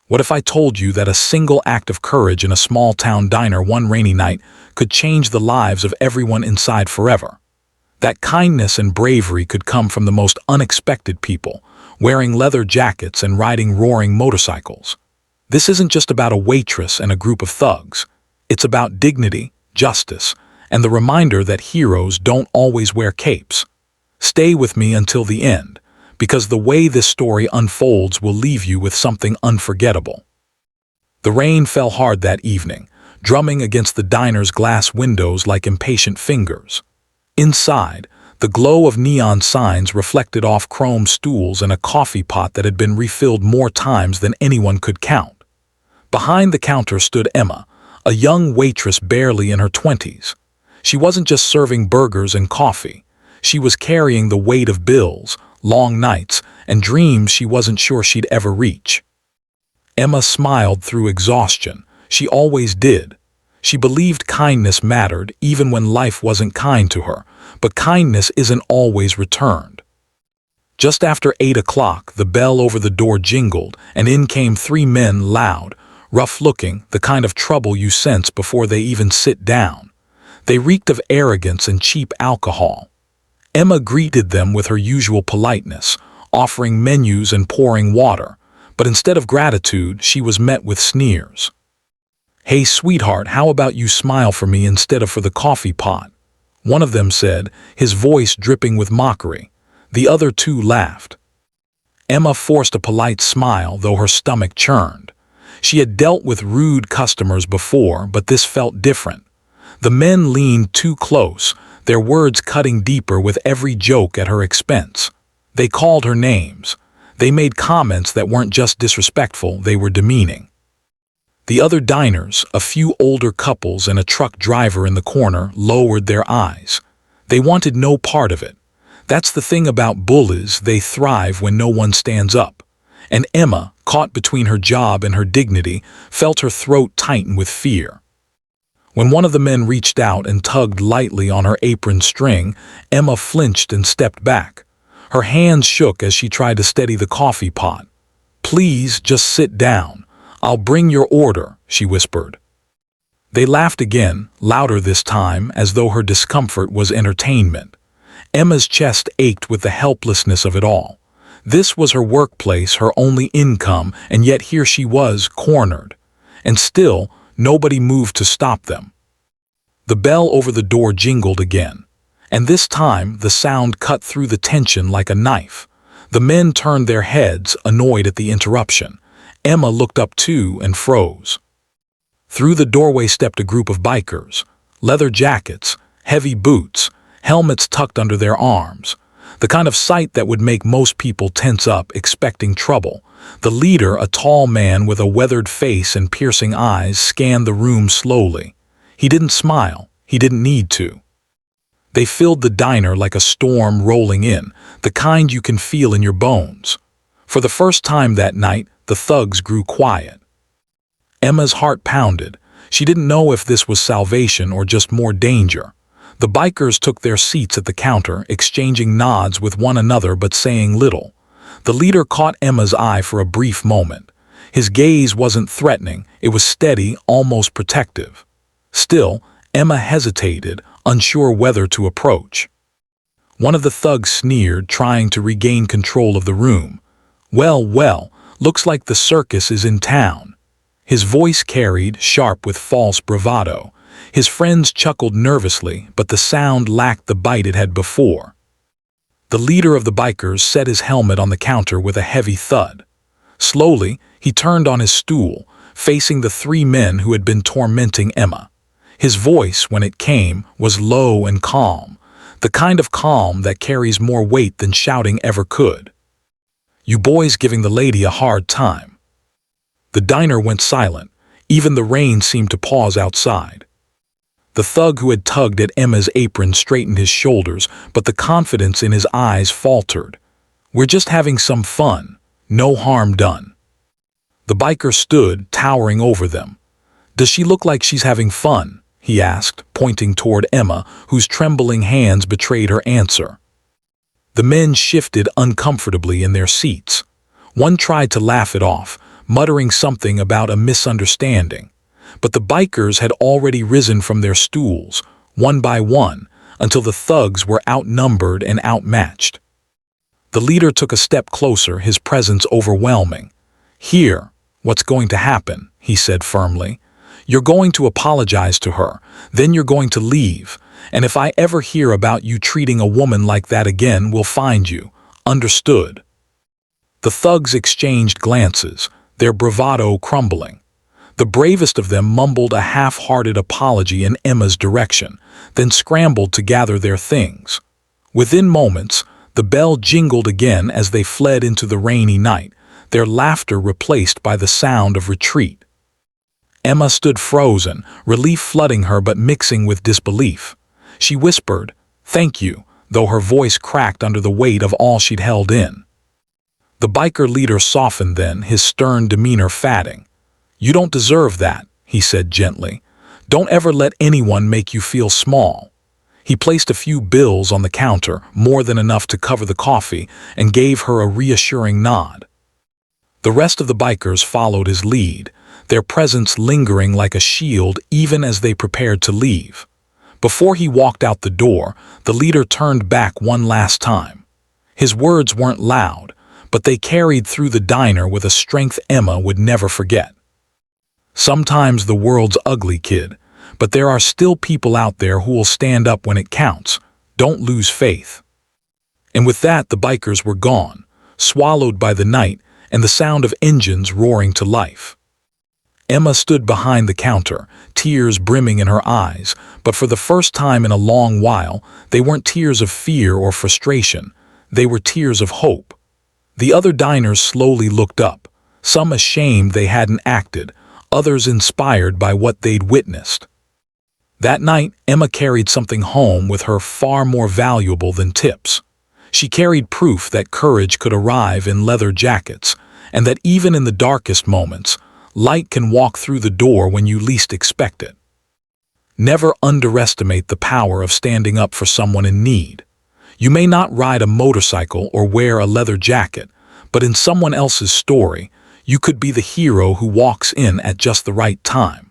What if I told you that a single act of courage in a small-town diner one rainy night could change the lives of everyone inside forever? That kindness and bravery could come from the most unexpected people, wearing leather jackets and riding roaring motorcycles. This isn't just about a waitress and a group of thugs. It's about dignity, justice, and the reminder that heroes don't always wear capes. Stay with me until the end, because the way this story unfolds will leave you with something unforgettable. The rain fell hard that evening, drumming against the diner's glass windows like impatient fingers. Inside, the glow of neon signs reflected off chrome stools and a coffee pot that had been refilled more times than anyone could count. Behind the counter stood Emma, a young waitress barely in her 20s. She wasn't just serving burgers and coffee. She was carrying the weight of bills, long nights, and dreams she wasn't sure she'd ever reach. Emma smiled through exhaustion. She always did. She believed kindness mattered even when life wasn't kind to her, but kindness isn't always returned. Just after 8 o'clock, the bell over the door jingled, and in came 3 men, loud, rough-looking, the kind of trouble you sense before they even sit down. They reeked of arrogance and cheap alcohol. Emma greeted them with her usual politeness, offering menus and pouring water, but instead of gratitude, she was met with sneers. "Hey, sweetheart, how about you smile for me instead of for the coffee pot?" one of them said, his voice dripping with mockery. The other 2 laughed. Emma forced a polite smile, though her stomach churned. She had dealt with rude customers before, but this felt different. The men leaned too close, their words cutting deeper with every joke at her expense. They called her names. They made comments that weren't just disrespectful, they were demeaning. The other diners, a few older couples and a truck driver in the corner, lowered their eyes. They wanted no part of it. That's the thing about bullies, they thrive when no one stands up. And Emma, caught between her job and her dignity, felt her throat tighten with fear. When one of the men reached out and tugged lightly on her apron string, Emma flinched and stepped back. Her hands shook as she tried to steady the coffee pot. "Please, just sit down. I'll bring your order," she whispered. They laughed again, louder this time, as though her discomfort was entertainment. Emma's chest ached with the helplessness of it all. This was her workplace, her only income, and yet here she was, cornered. And still, nobody moved to stop them. The bell over the door jingled again, and this time the sound cut through the tension like a knife. The men turned their heads, annoyed at the interruption. Emma looked up too and froze. Through the doorway stepped a group of bikers, leather jackets, heavy boots, helmets tucked under their arms. The kind of sight that would make most people tense up, expecting trouble. The leader, a tall man with a weathered face and piercing eyes, scanned the room slowly. He didn't smile. He didn't need to. They filled the diner like a storm rolling in, the kind you can feel in your bones. For the first time that night, the thugs grew quiet. Emma's heart pounded. She didn't know if this was salvation or just more danger. The bikers took their seats at the counter, exchanging nods with one another but saying little. The leader caught Emma's eye for a brief moment. His gaze wasn't threatening, it was steady, almost protective. Still, Emma hesitated, unsure whether to approach. One of the thugs sneered, trying to regain control of the room. Well, looks like the circus is in town." His voice carried, sharp with false bravado. His friends chuckled nervously, but the sound lacked the bite it had before. The leader of the bikers set his helmet on the counter with a heavy thud. Slowly, he turned on his stool, facing the 3 men who had been tormenting Emma. His voice, when it came, was low and calm, the kind of calm that carries more weight than shouting ever could. "You boys giving the lady a hard time." The diner went silent. Even the rain seemed to pause outside. The thug who had tugged at Emma's apron straightened his shoulders, but the confidence in his eyes faltered. "We're just having some fun. No harm done." The biker stood, towering over them. "Does she look like she's having fun?" he asked, pointing toward Emma, whose trembling hands betrayed her answer. The men shifted uncomfortably in their seats. One tried to laugh it off, muttering something about a misunderstanding. But the bikers had already risen from their stools, one by one, until the thugs were outnumbered and outmatched. The leader took a step closer, his presence overwhelming. "Here, what's going to happen," he said firmly. "You're going to apologize to her, then you're going to leave, and if I ever hear about you treating a woman like that again, we'll find you. Understood?" The thugs exchanged glances, their bravado crumbling. The bravest of them mumbled a half-hearted apology in Emma's direction, then scrambled to gather their things. Within moments, the bell jingled again as they fled into the rainy night, their laughter replaced by the sound of retreat. Emma stood frozen, relief flooding her but mixing with disbelief. She whispered, "Thank you," though her voice cracked under the weight of all she'd held in. The biker leader softened then, his stern demeanor fatting. "You don't deserve that," he said gently. "Don't ever let anyone make you feel small." He placed a few bills on the counter, more than enough to cover the coffee, and gave her a reassuring nod. The rest of the bikers followed his lead, their presence lingering like a shield even as they prepared to leave. Before he walked out the door, the leader turned back one last time. His words weren't loud, but they carried through the diner with a strength Emma would never forget. "Sometimes the world's ugly, kid, but there are still people out there who will stand up when it counts. Don't lose faith." And with that, the bikers were gone, swallowed by the night and the sound of engines roaring to life. Emma stood behind the counter, tears brimming in her eyes, but for the first time in a long while, they weren't tears of fear or frustration. They were tears of hope. The other diners slowly looked up, some ashamed they hadn't acted, others inspired by what they'd witnessed. That night, Emma carried something home with her far more valuable than tips. She carried proof that courage could arrive in leather jackets, and that even in the darkest moments, light can walk through the door when you least expect it. Never underestimate the power of standing up for someone in need. You may not ride a motorcycle or wear a leather jacket, but in someone else's story, you could be the hero who walks in at just the right time.